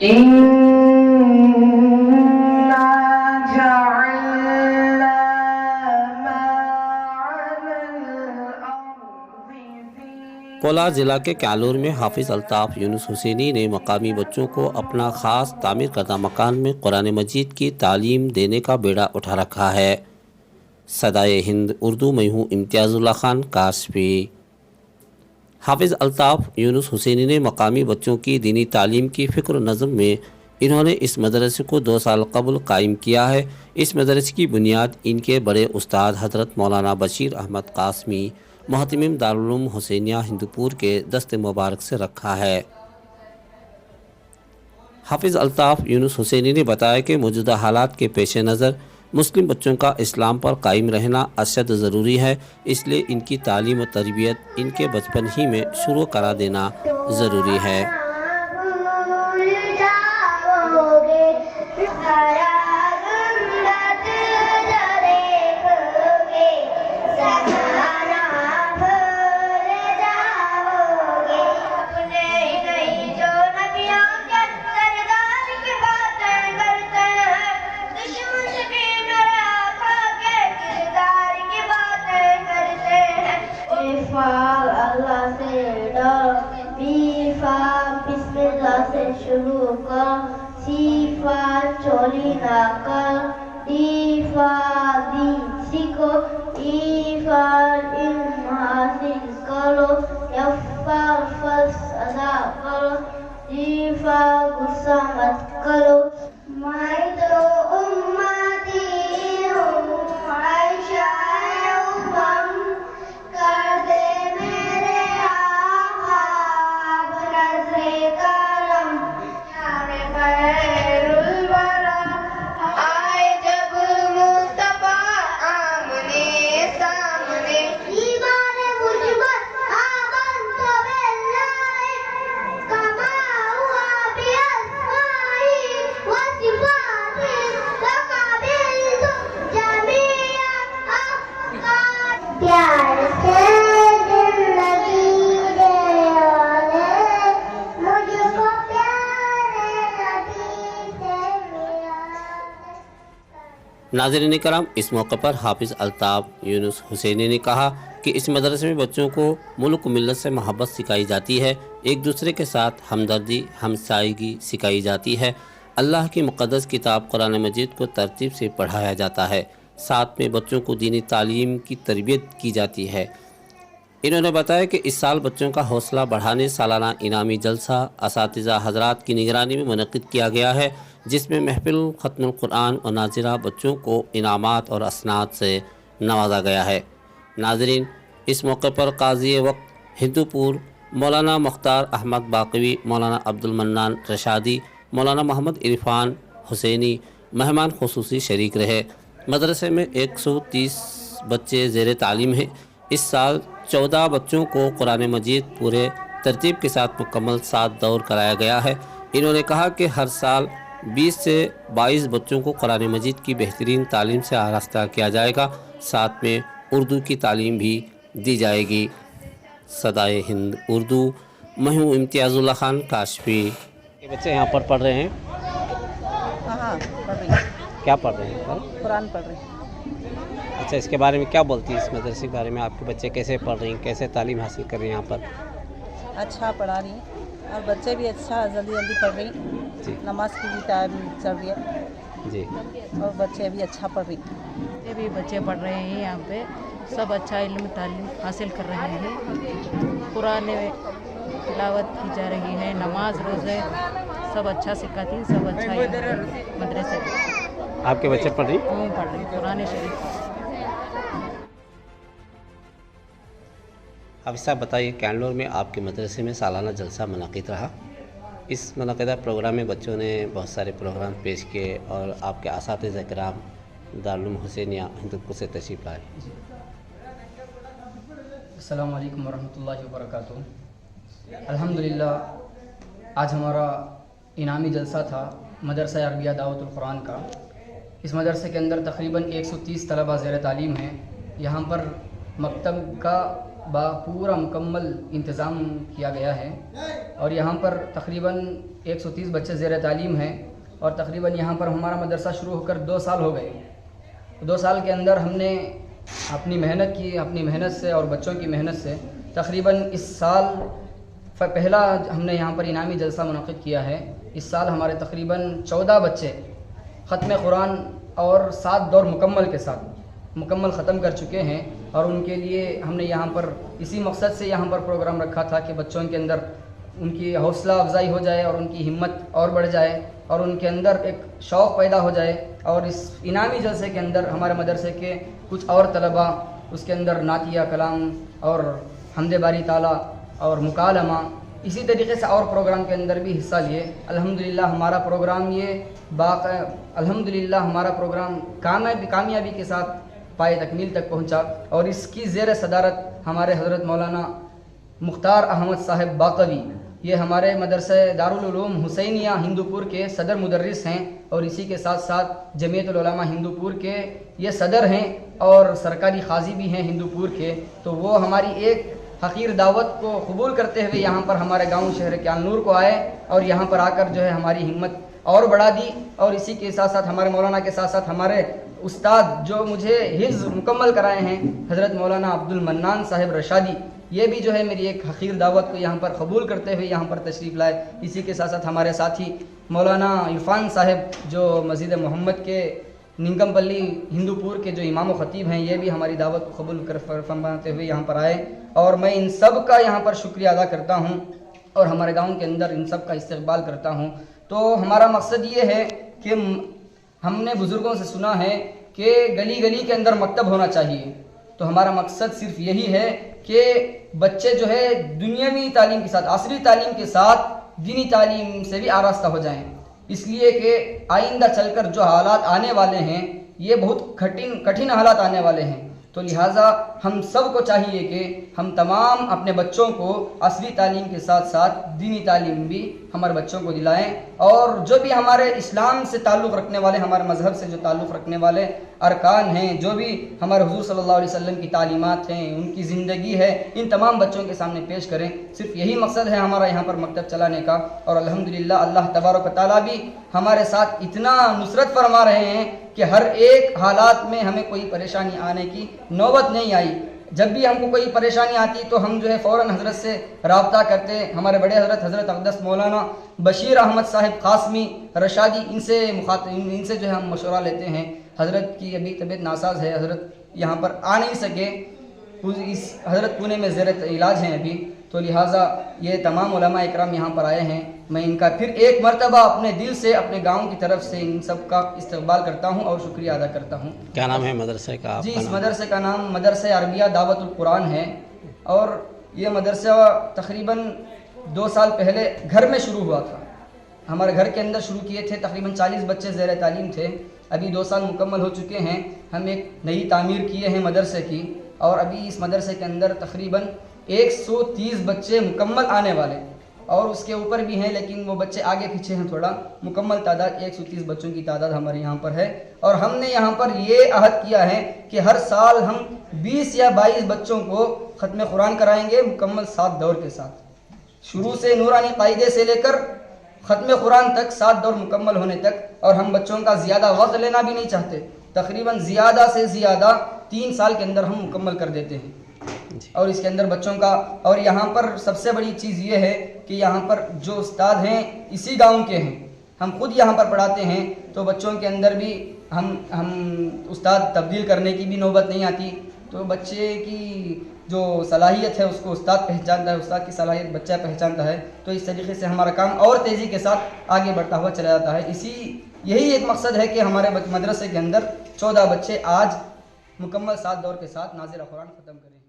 کولا ضلع کے کالور میں حافظ الطاف یونس حسینی نے مقامی بچوں کو اپنا خاص تعمیر کردہ مکان میں قرآن مجید کی تعلیم دینے کا بیڑا اٹھا رکھا ہے۔ صدائے ہند اردو میں ہوں امتیاز اللہ خان کاشفی۔ حافظ الطاف یونس حسینی نے مقامی بچوں کی دینی تعلیم کی فکر و نظم میں انہوں نے اس مدرسے کو 2 سال قبل قائم کیا ہے۔ اس مدرسے کی بنیاد ان کے بڑے استاد حضرت مولانا بشیر احمد قاسمی محتمم دارالعلوم حسینیہ ہندوپور کے دست مبارک سے رکھا ہے۔ حافظ الطاف یونس حسینی نے بتایا کہ موجودہ حالات کے پیش نظر مسلم بچوں کا اسلام پر قائم رہنا اشد ضروری ہے، اس لیے ان کی تعلیم و تربیت ان کے بچپن ہی میں شروع کرا دینا ضروری ہے۔ شروع کر صفا چولی نہ کر دیفا دین سیکھو ایفا علم حاصل کرو یفا فرض ادا کرو دیفا غصہ مت کرو۔ میں تو امتی ہوں عائشہ امم کر دے میرے آقا بنظر کرم خیر الورا آئے جب مصطفیٰ آمنے سامنے ایمان مجمد آمنت باللہ کما ہوا باسمائی وصفاتی وقابلت جمیع افکار پیار سے ناظرین کرام، اس موقع پر حافظ الطاف یونس حسینی نے کہا کہ اس مدرسے میں بچوں کو ملک و ملت سے محبت سکھائی جاتی ہے، ایک دوسرے کے ساتھ ہمدردی ہمسائیگی سکھائی جاتی ہے، اللہ کی مقدس کتاب قرآن مجید کو ترتیب سے پڑھایا جاتا ہے، ساتھ میں بچوں کو دینی تعلیم کی تربیت کی جاتی ہے۔ انہوں نے بتایا کہ اس سال بچوں کا حوصلہ بڑھانے سالانہ انعامی جلسہ اساتذہ حضرات کی نگرانی میں منعقد کیا گیا ہے، جس میں محفل ختم القرآن اور ناظرہ بچوں کو انعامات اور اسناد سے نوازا گیا ہے۔ ناظرین، اس موقع پر قاضی وقت ہندوپور مولانا مختار احمد باقوی، مولانا عبد المنان رشادی، مولانا محمد عرفان حسینی مہمان خصوصی شریک رہے۔ مدرسے میں 130 بچے زیر تعلیم ہیں۔ اس سال 14 بچوں کو قرآن مجید پورے ترتیب کے ساتھ مکمل 7 دور کرایا گیا ہے۔ انہوں نے کہا کہ ہر سال 20 سے 22 بچوں کو قرآن مجید کی بہترین تعلیم سے آراستہ کیا جائے گا، ساتھ میں اردو کی تعلیم بھی دی جائے گی۔ صدائے ہند اردو میں ہوں امتیاز اللہ خان کاشفی۔ یہ بچے یہاں پر پڑھ رہے ہیں؟ ہاں پڑھ رہی ہیں۔ کیا پڑھ رہے ہیں؟ قرآن پڑھ رہی ہیں۔ اچھا، اس کے بارے میں کیا بولتی ہے؟ اس مدرسے کے بارے میں آپ کے بچے کیسے پڑھ رہے ہیں، کیسے تعلیم حاصل کر رہے ہیں یہاں پر؟ اچھا پڑھا رہی ہیں اور بچے بھی اچھا جلدی پڑھ رہی ہیں جی، نماز کی بھی ٹائم چل رہی ہے جی، اور بچے بھی اچھا پڑھ رہی ہیں۔ یہ بھی بچے پڑھ رہے ہیں یہاں پہ، سب اچھا علم تعلیم حاصل کر رہے ہیں، قرآن تلاوت کی جا رہی ہے، نماز روزے سب اچھا سکھاتی ہیں، سب اچھا مدرسے آپ کے بچے پڑھ رہی ہیں؟ پڑھ رہے ہیں قرآن شریف۔ اب صاحب بتائیے، کینلور میں آپ کے مدرسے میں سالانہ جلسہ منعقد رہا، اس منعقدہ پروگرام میں بچوں نے بہت سارے پروگرام پیش کیے اور آپ کے اساتذہ کرام دارالعلوم حسینیہ ہندوپور سے تشریف لائے۔ السلام علیکم ورحمۃ اللہ وبرکاتہ۔ الحمدللہ آج ہمارا انعامی جلسہ تھا مدرسہ عربیہ دعوت القرآن کا۔ اس مدرسے کے اندر تقریباً 130 طلبہ زیر تعلیم ہیں۔ یہاں پر مکتب کا पूरा मुकम्मल इंतज़ाम किया गया है और यहाँ पर तकरीबन 130 बच्चे ज़ेर तालीम हैं और तकरीबन यहाँ पर हमारा मदरसा शुरू होकर 2 साल हो गए। 2 साल के अंदर हमने अपनी मेहनत की, अपनी मेहनत से और बच्चों की मेहनत से तकरीबन इस साल पहला हमने यहाँ पर इनामी जलसा मुनक़िद किया है। इस साल हमारे तकरीबन 14 बच्चे ख़त्म कुरान और 7 दौर मुकम्मल ख़त्म कर चुके हैं और उनके लिए हमने यहाँ पर इसी मकसद से यहाँ पर प्रोग्राम रखा था कि बच्चों के अंदर उनकी हौसला अफजाई हो जाए और उनकी हिम्मत और बढ़ जाए और उनके अंदर एक शौक़ पैदा हो जाए। और इस इनामी जलसे के अंदर हमारे मदरसे के कुछ और तलबा उसके अंदर नातिया कलाम और हम्दे बारी ताला और मुकालमा इसी तरीके से और प्रोग्राम के अंदर भी हिस्सा लिए। अल्हम्दुलिल्लाह हमारा प्रोग्राम कामयाबी के साथ पाए तकमील तक पहुंचा और इसकी ज़ेर सदारत हमारे हज़रत मौलाना मुख्तार अहमद साहब बाक़वी, ये हमारे मदरसे दारुल उलूम हुसैनिया हिंदूपुर के सदर मुदर्रिस हैं और इसी के साथ साथ जमीयतुल उलमा हिंदूपुर के ये सदर हैं और सरकारी क़ाज़ी भी हैं हिंदूपुर के। तो वो हमारी एक हक़ीर दावत को कबूल करते हुए यहाँ पर हमारे गांव शहर के नूर को आए और यहाँ पर आकर जो है हमारी हिम्मत और बढ़ा दी। और इसी के साथ साथ हमारे मौलाना के साथ साथ हमारे उस्ताद जो मुझे हिफ्ज़ मुकम्मल कराए हैं हज़रत मौलाना अब्दुल मन्नान साहिब रशादी, ये भी जो है मेरी एक हक़ीर दावत को यहाँ पर कबूल करते हुए यहाँ पर तशरीफ़ लाए। इसी के साथ साथ हमारे साथी मौलाना इरफान साहिब जो मस्जिद मोहम्मद के निंगमपल्ली हिंदूपुर के जो इमाम ख़तीब हैं, ये भी हमारी दावत को कबूल कर फरमाते हुए यहाँ पर आए और मैं इन सब का यहाँ पर शुक्रिया अदा करता हूँ और हमारे गाँव के अंदर इन सब का इस्तक़बाल करता हूँ। तो हमारा मकसद ये है कि हमने बुज़ुर्गों से सुना है कि गली गली के अंदर मकतब होना चाहिए, तो हमारा मकसद सिर्फ यही है कि बच्चे जो है दुनियावी तालीम के साथ, असरी तालीम के साथ दीनी तालीम से भी आरास्ता हो जाएं। इसलिए कि आइंदा चलकर जो हालात आने वाले हैं ये बहुत कठिन हालात आने वाले हैं, तो लिहाजा हम सब को चाहिए कि हम तमाम अपने बच्चों को असली तालीम के साथ साथ दीनी तालीम भी हमारे बच्चों को दिलाएं और जो भी हमारे इस्लाम से ताल्लुक़ रखने वाले, हमारे मज़हब से जो ताल्लुक़ रखने वाले अरकान हैं, जो भी हमारे हुज़ूर सल्लल्लाहु अलैहि वसल्लम की तालीमात हैं, उनकी ज़िंदगी है, इन तमाम बच्चों के सामने पेश करें। सिर्फ यही मकसद है हमारा यहाँ पर मकतब चलाने का। और अल्हम्दुलिल्लाह अल्लाह तबारक व तआला भी हमारे साथ इतना नुसरत फरमा रहे हैं कि हर एक हालात में हमें कोई परेशानी आने की नौबत नहीं आई। जब भी हमको कोई परेशानी आती तो हम जो है फ़ौरन हज़रत से रब्ता करते। हमारे बड़े हज़रत अक़दस मौलाना बशीर अहमद साहिब क़ासमी रशादी, इनसे जो है हम मशवरा लेते हैं। हज़रत की अभी तबीयत नासाज है, हज़रत यहाँ पर आ नहीं सके, हज़रत पुणे में ज़ेर इलाज हैं अभी, तो लिहाजा ये तमाम उलमा इकराम यहाँ पर आए हैं। मैं इनका फिर एक मरतबा अपने दिल से, अपने गांव की तरफ से इन सब का इस्तक़बाल करता हूँ और शुक्रिया अदा करता हूँ। क्या नाम है मदरसे का? जी, इस मदरसे का नाम मदरसा अरबिया दावतुल कुरान है और ये मदरसा तकरीबन 2 साल पहले घर में शुरू हुआ था। हमारे घर के अंदर शुरू किए थे, तकरीबन 40 बच्चे ज़ेर तालीम थे। अभी 2 साल मुकम्मल हो चुके हैं। हम एक नई तामीर किए हैं मदरसे की और अभी इस मदरसे के अंदर तकरीबन 130 बच्चे मुकम्मल आने वाले और उसके ऊपर भी हैं, लेकिन वो बच्चे आगे पीछे हैं थोड़ा। मुकम्मल तादाद 130 बच्चों की तादाद हमारे यहाँ पर है और हमने यहाँ पर ये अहद किया है कि हर साल हम 20 या 22 बच्चों को ख़त्म कुरान कराएंगे मुकम्मल 7 दौर के साथ, शुरू से नूरानी कायदे से लेकर ख़त्म कुरान तक 7 दौर मुकम्मल होने तक। और हम बच्चों का ज़्यादा वक्त लेना भी नहीं चाहते, तकरीबन ज़्यादा से ज़्यादा 3 साल के अंदर हम मुकम्मल कर देते हैं। और इसके अंदर बच्चों का, और यहाँ पर सबसे बड़ी चीज़ ये है कि यहाँ पर जो उस्ताद हैं इसी गांव के हैं, हम खुद यहाँ पर पढ़ाते हैं, तो बच्चों के अंदर भी हम उस्ताद तब्दील करने की भी नौबत नहीं आती। तो बच्चे की जो सलाहियत है उसको उस्ताद पहचानता है, उस्ताद की सलाहियत बच्चा पहचानता है। तो इस तरीके से हमारा काम और तेज़ी के साथ आगे बढ़ता हुआ चला जाता है। यही एक मकसद है कि हमारे मदरसे के अंदर 14 बच्चे आज मुकम्मल 7 दौर के साथ नाज़िल कुरान ख़त्म करें।